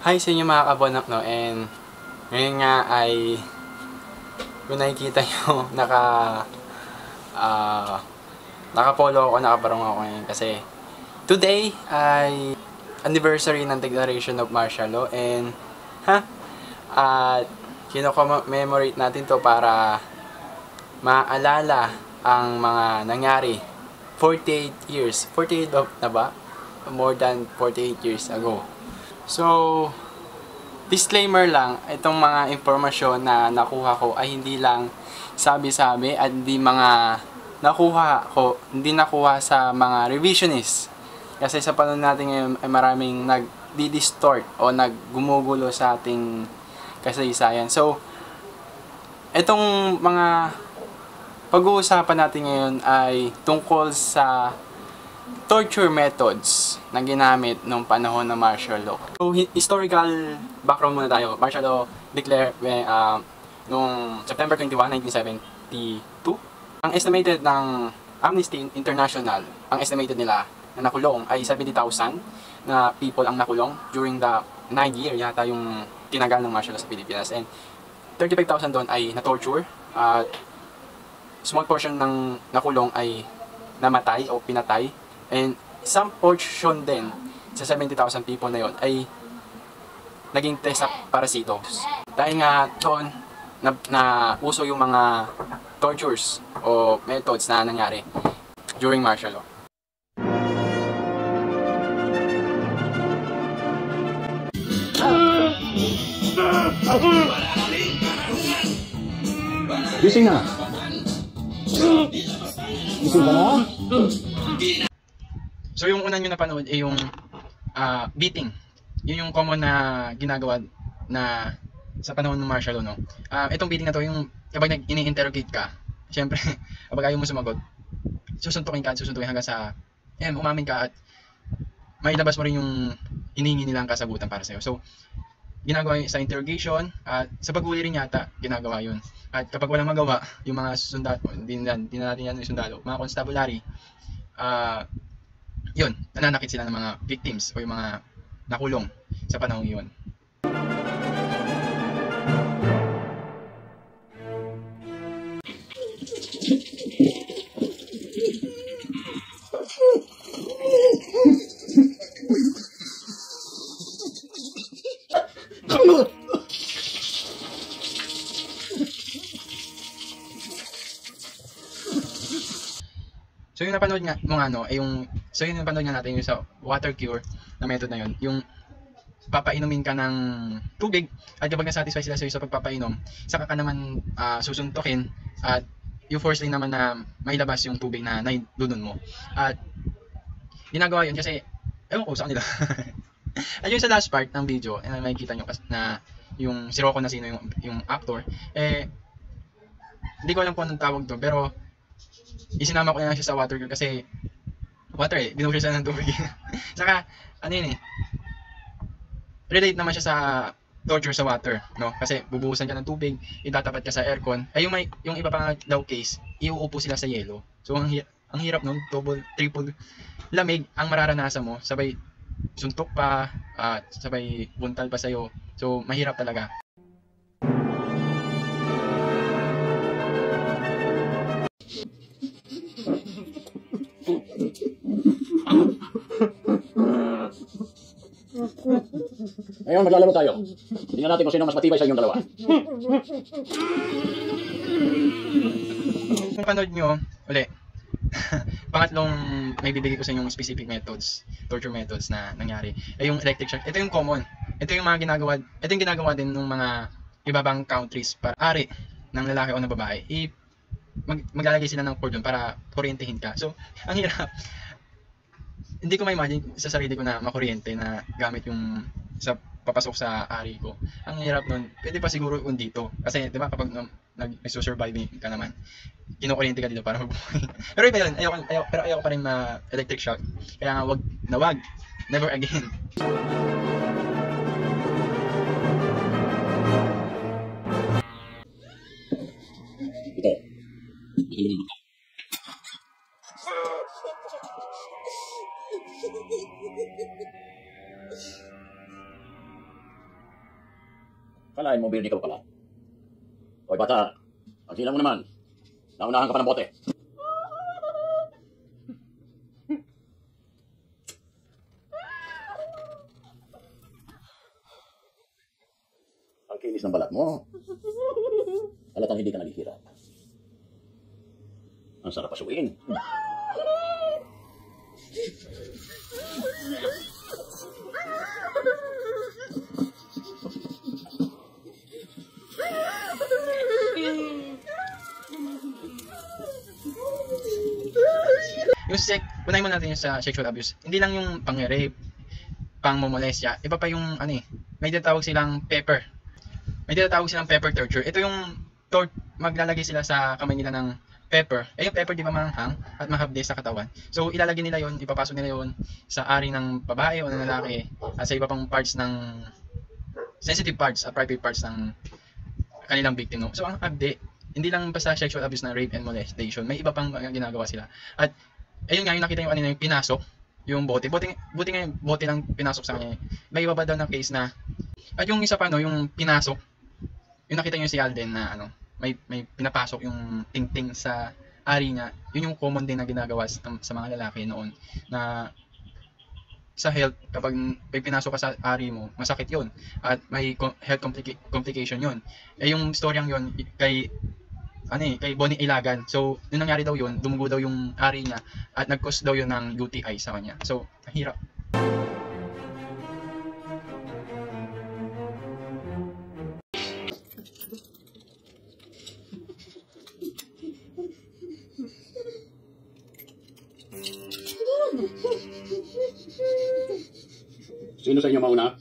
Hi sa inyo mga kabonok, no? And ngayon nga ay kung nakikita nyo, naka-polo ako, nakabarong ako ngayon kasi today ay anniversary ng Declaration of Martial Law and at kino-commemorate natin to para maalala ang mga nangyari 48 years, 48 na ba? More than 48 years ago. So, disclaimer lang, itong mga impormasyon na nakuha ko ay hindi lang sabi-sabi at hindi nakuha sa mga revisionist. Kasi sa panahon natin ngayon ay maraming nag-distort o naggumugulo sa ating kasaysayan. So, itong mga pag-uusapan natin ngayon ay tungkol sa torture methods na ginamit nung panahon ng martial law. So, historical background muna tayo. Martial law declared noong September 21, 1972. Ang estimated ng Amnesty International, ang estimated nila na nakulong ay 70,000 na people ang nakulong during the 9 year yata yung tinagal ng martial law sa Pilipinas. And 35,000 doon ay na-torture. Small portion ng nakulong ay namatay o pinatay. And some portion din sa 70,000 people na yon ay naging test parasito. Dahil nga doon na uso yung mga tortures o methods na nangyari during martial law. Gising na! Gising ka na? So yung una nyo napanood ay yung beating. Yun yung common na ginagawa na sa panahon ng martial law, no? Itong beating na to, yung kapag ini-interrogate ka, syempre, kapag ayaw mo sumagot, susuntukin hanggang sa, umamin ka at mailabas mo rin yung hinihingi nilang kasagutan para sa'yo. So, ginagawa yun sa interrogation at sa paghuli rin yata, ginagawa yun. At kapag walang magawa, yung mga sundalo, hindi na natin yan yung sundalo, mga constabulary, yun, nananakit sila ng mga victims o yung mga nakulong sa panahon yun. So yung napanood nga mo ay yung napanood nga natin yung sa water cure na method na yun, yung papainumin ka ng tubig at kapag na-satisfy sila sa pagpapainom, saka ka naman susuntukin at you force din naman na mailabas yung tubig na naidudun mo. At ginagawa yun kasi ewan ko sa kanila. At yung sa last part ng video, makikita nyo na yung si Rocco na sino yung actor, hindi ko alam kung anong tawag doon, pero isinama ko na siya sa water cure kasi water binuhos siya ng tubig. Saka ano yun relate naman siya sa torture sa water, no? Kasi bubuhusan ka ng tubig, itatapat ka sa aircon. Ay yung iba pang daw case, iuupo sila sa yelo. So ang hirap nun, double, triple lamig ang mararanasan mo, sabay suntok pa, sabay buntal pa sa'yo. So mahirap talaga. Ngayon, maglalaro tayo. Tingnan natin kung sino mas matibay sa inyong dalawa. Kung panood nyo, uli, pangatlong may bibigay ko sa inyong specific methods, torture methods na nangyari, ay yung electric shock. Ito yung common. Ito yung ginagawa din ng mga ibabang countries para ari ng lalaki o ng babae. Maglalagay sila ng cord doon para kuryentehin ka. So, ang hirap. Hindi ko ma-imagine sa sarili ko na makuryente na gamit yung sa papasok sa ari ko. Ang hirap nun. Pwede pa siguro kung dito. Kasi, di ba, kapag nag-survive ka naman, kinukuryente ka dito para mabuhay. Pero iba yun. Ayoko pa rin ma-electric shock. Kaya nga, wag. Never again. Ito. Akalain mo, Birnie ka pa pala. Hoy, bata. Ang sila mo naman. Naunahan ka pa ng bote. Ang kinis ng balat mo. Halatang hindi ka naghihirap. Ang sarap pasuin. Unahin mo natin yung sa sexual abuse. Hindi lang yung pang-rape, pang-momolestya. Iba pa yung may tinatawag silang pepper. May tinatawag silang pepper torture. Ito yung maglalagay sila sa kamay nila ng pepper. Yung pepper di ba manghang at mahapde sa katawan. So ilalagay nila yon, ipapasok nila yon sa ari ng babae o ng lalaki at sa iba pang parts ng sensitive parts at private parts ng kanilang victim. No? So ang abde, hindi lang basta sexual abuse na rape and molestation. May iba pang ginagawa sila. At ayun nga, yung nakita yung yung pinasok, yung bote. Buti nga yung bote lang pinasok sa kanya. May iba pa daw na case na, at yung isa pa yung pinasok, yung nakita nyo si Alden na may pinapasok yung tingting sa ari niya. Yun yung common din na ginagawa sa mga lalaki noon na sa health, kapag may pinasok ka sa ari mo, masakit yun at may health complication yun. Yung storyang yun kay Bonnie Ilagan. So yung nangyari daw yun, dumugo daw yung ari niya at nag-cause daw yun ng UTI sa kanya. So hirap. Sino sa inyo mauna?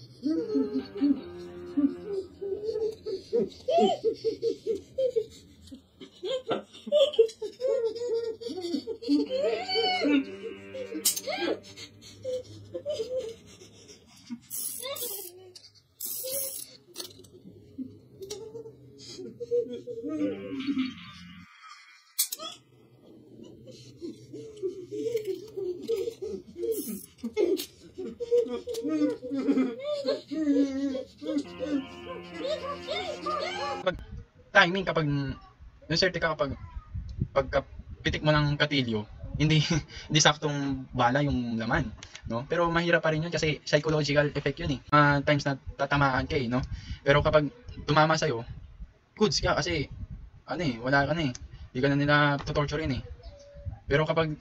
Timing kapag nuserte ka kapag pagkapitik mo ng katilyo, hindi saktong bala yung laman, no? Pero mahirap pa rin yun kasi psychological effect yun times na tatamaan ka no? Pero kapag tumama sa'yo, goods ka kasi wala ka na hindi ka na nila tutorturein Pero kapag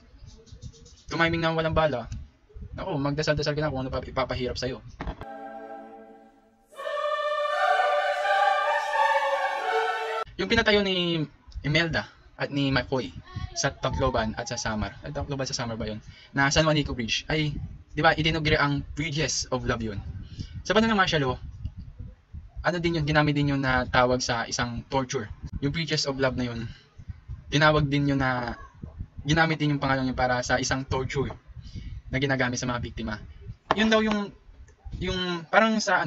tumiming na walang bala, ako magdasal-dasal ka na kung ano pa ipapahirap sa'yo. Yung pinatayo ni Imelda at ni McCoy sa Tacloban at sa Samar. Tacloban sa Samar ba yun? Na San Juanico Bridge. Ay, di ba, idinugre ang Bridges of Love yun. Sa panahon ng martial law, din yun, ginamit din yun na tawag sa isang torture. Yung Bridges of Love na yun, ginamit din yung pangalan yun para sa isang torture na ginagamit sa mga biktima. Yun daw yung parang sa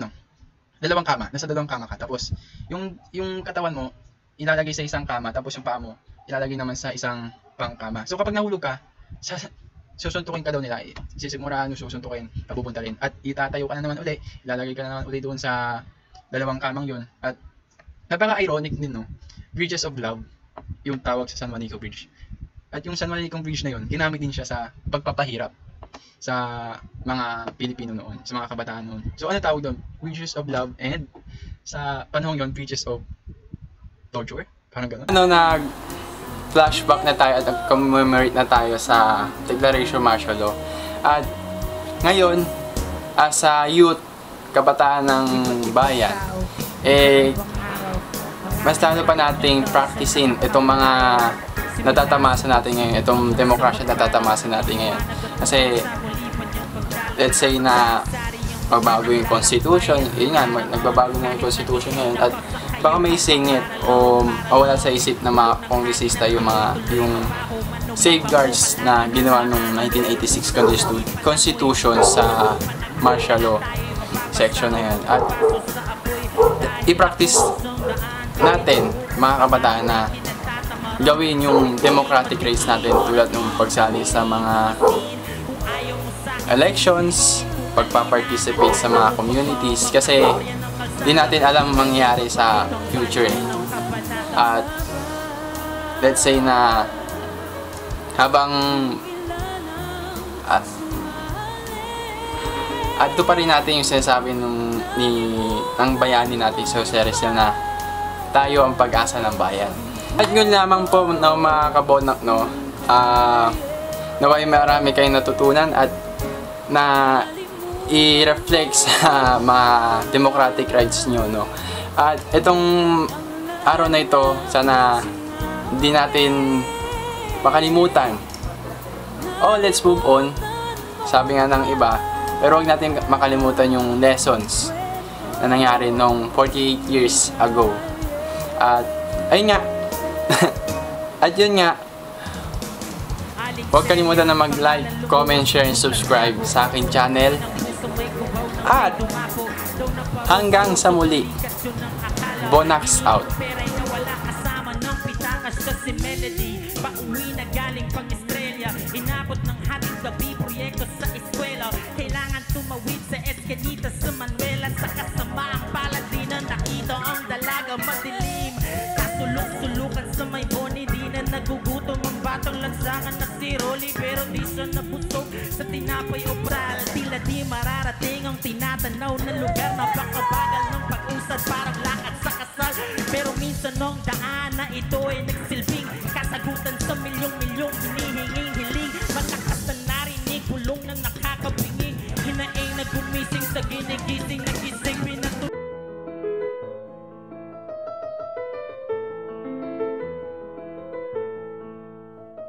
dalawang kama, nasa dalawang kama ka. Tapos, yung katawan mo, ilalagay sa isang kama, tapos yung paa mo, ilalagay naman sa isang pangkama. So kapag nahulog ka, susuntukin ka daw nila, sisimuraan mo susuntukin, papupunta rin. At itatayo ka na naman uli, ilalagay ka na naman uli doon sa dalawang kamang yun. At napaka-ironic din, no? Bridges of Love, yung tawag sa San Juanico Bridge. At yung San Juanico Bridge na yun, ginamit din siya sa pagpapahirap sa mga Pilipino noon, sa mga kabataan noon. So ano tawag doon? Bridges of Love, and sa panahon yun, Bridges of torture? Parang gano'n. Nag-flashback na tayo at nag-commemorate na tayo sa Declaration Martial Law. At ngayon, as a youth, kabataan ng bayan, mas lalo pa nating practicing itong mga natatamasa natin ngayon, itong demokrasya na natatamasa natin ngayon. Kasi, let's say na magbago yung constitution, yun nga, nagbabago na yung constitution ngayon, at baka may singit o mawala sa isip na mga kongresista yung safeguards na ginawa nung 1986 constitution sa martial law section na yan. At i-practice natin, mga kabataan, na gawin yung democratic rights natin tulad ng pagsali sa mga elections, pagpa-participate sa mga communities, kasi di natin alam mangyari sa future. At let's say na habang at ito pa rin natin yung sinasabi ng bayani natin sa Jose Rizal na tayo ang pag-asa ng bayan. At yun lamang po na mga kabonak, no, naway marami kayong natutunan at na i-reflect sa mga democratic rights nyo, no. At itong araw na ito, sana hindi natin makalimutan. Oh, let's move on, sabi nga ng iba. Pero huwag natin makalimutan yung lessons na nangyari nung 48 years ago. At ayun nga. At yun nga. Huwag kalimutan na mag-like, comment, share, and subscribe sa aking channel. At hanggang sa muli. Bonax out. Pauwi na galing pang Estrella, inabot ng hating gabi proyekto sa eskwela. Kailangan tumawid sa Escanita sa Manuela. Sa kasamaang palad di na nakita ang dalaga madilim. Kasulok-sulukan sa may boni, di na nagugutom ang batang lansangan na si Rolly. Pero di siya nabusog sa tinapay o pral. Tila di mararating ang tinatanaw na lugar. Napakabagal ng pag-usad, parang lakad sa kasal. Pero minsan nung daan na ito ay nagsilbing kasagutan sa milyong-milyong hinihinging hiling. Malakas na narinig, bulong na nakakabinging. Hinaing na gumising sa ginigising na gising.